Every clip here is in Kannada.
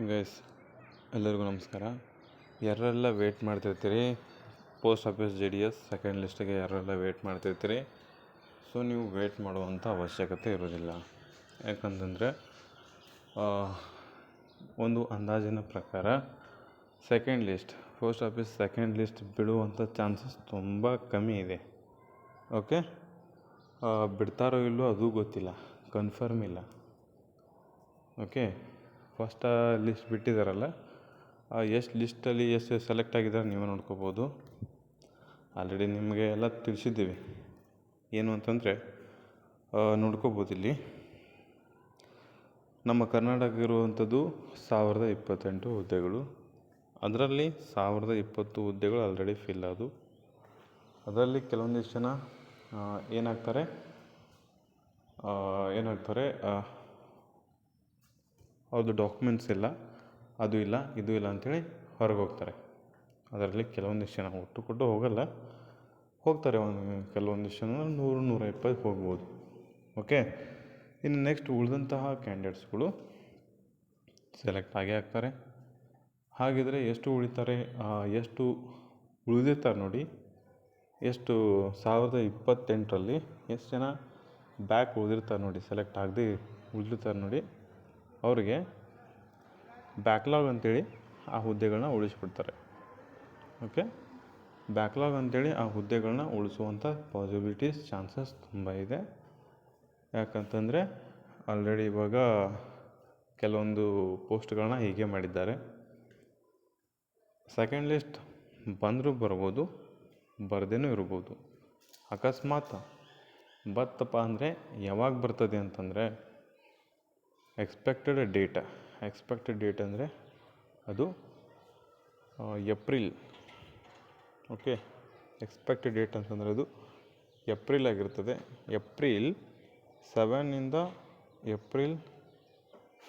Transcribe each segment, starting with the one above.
ಗೈಸ್, ಎಲ್ಲರಿಗೂ ನಮಸ್ಕಾರ. ಯಾರೆಲ್ಲ ವೇಟ್ ಮಾಡ್ತಿರ್ತೀರಿ ಪೋಸ್ಟ್ ಆಫೀಸ್ JDS ಸೆಕೆಂಡ್ ಲಿಸ್ಟಿಗೆ, ಯಾರೆಲ್ಲ ವೇಟ್ ಮಾಡ್ತಿರ್ತೀರಿ, ಸೊ ನೀವು ವೇಟ್ ಮಾಡುವಂಥ ಅವಶ್ಯಕತೆ ಇರೋದಿಲ್ಲ. ಯಾಕಂತಂದರೆ ಒಂದು ಅಂದಾಜಿನ ಪ್ರಕಾರ second list, post office second list ಬಿಡುವಂಥ ಚಾನ್ಸಸ್ ತುಂಬ ಕಮ್ಮಿ ಇದೆ. ಓಕೆ, ಬಿಡ್ತಾರೋ ಇಲ್ಲೋ ಅದು ಗೊತ್ತಿಲ್ಲ, ಕನ್ಫರ್ಮ್ ಇಲ್ಲ. ಓಕೆ, ಫಸ್ಟ್ ಲಿಸ್ಟ್ ಬಿಟ್ಟಿದ್ದಾರಲ್ಲ, ಎಷ್ಟು ಲಿಸ್ಟಲ್ಲಿ ಎಷ್ಟು ಸೆಲೆಕ್ಟ್ ಆಗಿದ್ದಾರೆ ನೀವು ನೋಡ್ಕೋಬೋದು. ಆಲ್ರೆಡಿ ನಿಮಗೆ ಎಲ್ಲ ತಿಳಿಸಿದ್ದೀವಿ. ಏನು ಅಂತಂದರೆ ನೋಡ್ಕೋಬೋದು, ಇಲ್ಲಿ ನಮ್ಮ ಕರ್ನಾಟಕ ಇರುವಂಥದ್ದು 1028 ಹುದ್ದೆಗಳು. ಅದರಲ್ಲಿ 1020 ಹುದ್ದೆಗಳು ಆಲ್ರೆಡಿ ಫಿಲ್ ಆದವು. ಅದರಲ್ಲಿ ಕೆಲವೊಂದಿಷ್ಟು ಜನ ಏನಾಗ್ತಾರೆ ಅವ್ರದ್ದು ಡಾಕ್ಯುಮೆಂಟ್ಸ್ ಇಲ್ಲ, ಅದು ಇಲ್ಲ, ಇದು ಇಲ್ಲ ಅಂಥೇಳಿ ಹೊರಗೆ ಹೋಗ್ತಾರೆ. ಅದರಲ್ಲಿ ಕೆಲವೊಂದಿಷ್ಟು ಜನ ಕೊಟ್ಟು ಹೋಗ್ತಾರೆ. ಕೆಲವೊಂದಿಷ್ಟು ಜನ 100-120 ಹೋಗ್ಬೋದು. ಓಕೆ, ಇನ್ನು ನೆಕ್ಸ್ಟ್ ಉಳಿದಂತಹ ಕ್ಯಾಂಡಿಡೇಟ್ಸ್ಗಳು ಸೆಲೆಕ್ಟ್ ಆಗೇ ಆಗ್ತಾರೆ. ಹಾಗಿದ್ರೆ ಎಷ್ಟು ಉಳಿತಾರೆ, ಎಷ್ಟು ಉಳಿದಿರ್ತಾರೆ ನೋಡಿ, ಎಷ್ಟು 1028ರಲ್ಲಿ ಎಷ್ಟು ಜನ ಬ್ಯಾಕ್ ಉಳಿದಿರ್ತಾರೆ ನೋಡಿ, ಸೆಲೆಕ್ಟ್ ಆಗದೆ ಉಳಿದಿರ್ತಾರೆ ನೋಡಿ, ಅವ್ರಿಗೆ ಬ್ಯಾಕ್ಲಾಗ್ ಅಂತೇಳಿ ಆ ಹುದ್ದೆಗಳನ್ನ ಉಳಿಸ್ಬಿಡ್ತಾರೆ. ಓಕೆ, ಬ್ಯಾಕ್ಲಾಗ್ ಅಂತೇಳಿ ಆ ಹುದ್ದೆಗಳನ್ನ ಉಳಿಸುವಂಥ ಪಾಸಿಬಿಲಿಟೀಸ್, ಚಾನ್ಸಸ್ ತುಂಬ ಇದೆ. ಯಾಕಂತಂದರೆ ಆಲ್ರೆಡಿ ಇವಾಗ ಕೆಲವೊಂದು ಪೋಸ್ಟ್ಗಳನ್ನ ಹೀಗೆ ಮಾಡಿದ್ದಾರೆ. ಸೆಕೆಂಡ್ ಲಿಸ್ಟ್ ಬಂದರೂ ಬರ್ಬೋದು, ಬರ್ದೇನೂ ಇರ್ಬೋದು. ಅಕಸ್ಮಾತ್ ಬತ್ತಪ್ಪ ಅಂದರೆ ಯಾವಾಗ ಬರ್ತದೆ ಅಂತಂದರೆ ಎಕ್ಸ್ಪೆಕ್ಟೆಡ್ ಡೇಟ್ ಅಂದರೆ ಅದು ಏಪ್ರಿಲ್. ಓಕೆ, ಎಕ್ಸ್ಪೆಕ್ಟೆಡ್ ಡೇಟ್ ಅಂತಂದರೆ ಅದು ಏಪ್ರಿಲ್ ಆಗಿರ್ತದೆ. ಏಪ್ರಿಲ್ 7ಇಂದ ಏಪ್ರಿಲ್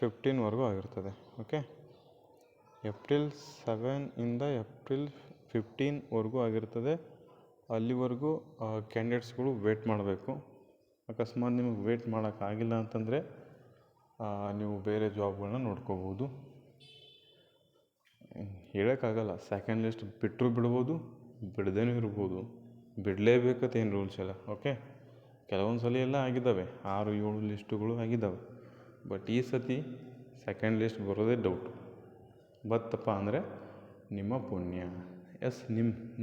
15ವರೆಗೂ ಆಗಿರ್ತದೆ. ಓಕೆ, ಏಪ್ರಿಲ್ 7ಇಂದ ಏಪ್ರಿಲ್ 15ವರೆಗೂ ಆಗಿರ್ತದೆ. ಅಲ್ಲಿವರೆಗೂ ಕ್ಯಾಂಡಿಡೇಟ್ಸ್ಗಳು ವೇಟ್ ಮಾಡಬೇಕು. ಅಕಸ್ಮಾತ್ ನಿಮಗೆ ವೇಟ್ ಮಾಡೋಕ್ಕಾಗಿಲ್ಲ ಅಂತಂದರೆ ನೀವು ಬೇರೆ ಜಾಬ್ಗಳನ್ನ ನೋಡ್ಕೋಬೋದು. ಹೇಳೋಕ್ಕಾಗಲ್ಲ, ಸೆಕೆಂಡ್ ಲಿಸ್ಟ್ ಬಿಟ್ಟರೂ ಬಿಡ್ಬೋದು, ಬಿಡದೇನೂ ಇರ್ಬೋದು. ಬಿಡಲೇಬೇಕಂತ ಏನು ರೂಲ್ಸ್ ಇಲ್ಲ. ಓಕೆ, ಕೆಲವೊಂದು ಸಲ ಎಲ್ಲ ಆಗಿದ್ದಾವೆ, 6-7 ಲಿಸ್ಟುಗಳು ಆಗಿದ್ದಾವೆ. ಬಟ್ ಈ ಸತಿ ಸೆಕೆಂಡ್ ಲಿಸ್ಟ್ ಬರೋದೇ ಡೌಟ್. ಬತ್ತಪ್ಪ ಅಂದರೆ ನಿಮ್ಮ ಪುಣ್ಯ. ಎಸ್,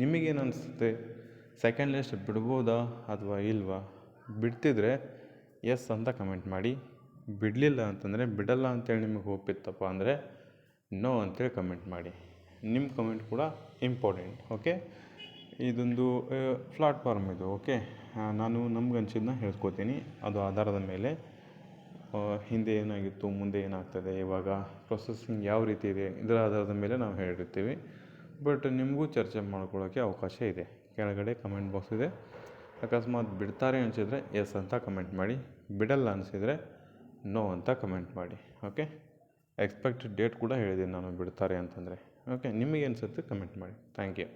ನಿಮಗೇನು ಅನಿಸುತ್ತೆ, ಸೆಕೆಂಡ್ ಲಿಸ್ಟ್ ಬಿಡ್ಬೋದಾ ಅಥವಾ ಇಲ್ವಾ? ಬಿಡ್ತಿದ್ರೆ ಎಸ್ ಅಂತ ಕಮೆಂಟ್ ಮಾಡಿ. ಬಿಡಲಿಲ್ಲ ಅಂತಂದರೆ, ಬಿಡಲ್ಲ ಅಂತೇಳಿ ನಿಮಗೆ ಹೋಪಿತ್ತಪ್ಪ ಅಂದರೆ ನೋ ಅಂತೇಳಿ ಕಮೆಂಟ್ ಮಾಡಿ. ನಿಮ್ಮ ಕಮೆಂಟ್ ಕೂಡ ಇಂಪಾರ್ಟೆಂಟ್. ಓಕೆ, ಇದೊಂದು ಪ್ಲಾಟ್ಫಾರ್ಮ್ ಇದು. ಓಕೆ, ನಾನು ನಮ್ಗನ್ಸಿದ್ದನ್ನ ಹೇಳ್ಕೊತೀನಿ. ಅದು ಆಧಾರದ ಮೇಲೆ ಹಿಂದೆ ಏನಾಗಿತ್ತು, ಮುಂದೆ ಏನಾಗ್ತದೆ, ಇವಾಗ ಪ್ರೊಸೆಸಿಂಗ್ ಯಾವ ರೀತಿ ಇದೆ, ಇದರ ಆಧಾರದ ಮೇಲೆ ನಾವು ಹೇಳಿರ್ತೀವಿ. ಬಟ್ ನಿಮಗೂ ಚರ್ಚೆ ಮಾಡ್ಕೊಳ್ಳೋಕ್ಕೆ ಅವಕಾಶ ಇದೆ. ಕೆಳಗಡೆ ಕಮೆಂಟ್ ಬಾಕ್ಸ್ ಇದೆ. ಅಕಸ್ಮಾತ್ ಬಿಡ್ತಾರೆ ಅನಿಸಿದರೆ ಎಸ್ ಅಂತ ಕಮೆಂಟ್ ಮಾಡಿ, ಬಿಡಲ್ಲ ಅನಿಸಿದರೆ ನೋ ಅಂತ ಕಮೆಂಟ್ ಮಾಡಿ. ಓಕೆ, ಎಕ್ಸ್ಪೆಕ್ಟೆಡ್ ಡೇಟ್ ಕೂಡ ಹೇಳಿದ್ದೀನಿ ನಾನು, ಬಿಡ್ತಾರೆ ಅಂತಂದರೆ. ಓಕೆ, ನಿಮಗೆ ಅನಿಸುತ್ತೆ ಕಮೆಂಟ್ ಮಾಡಿ. Thank you.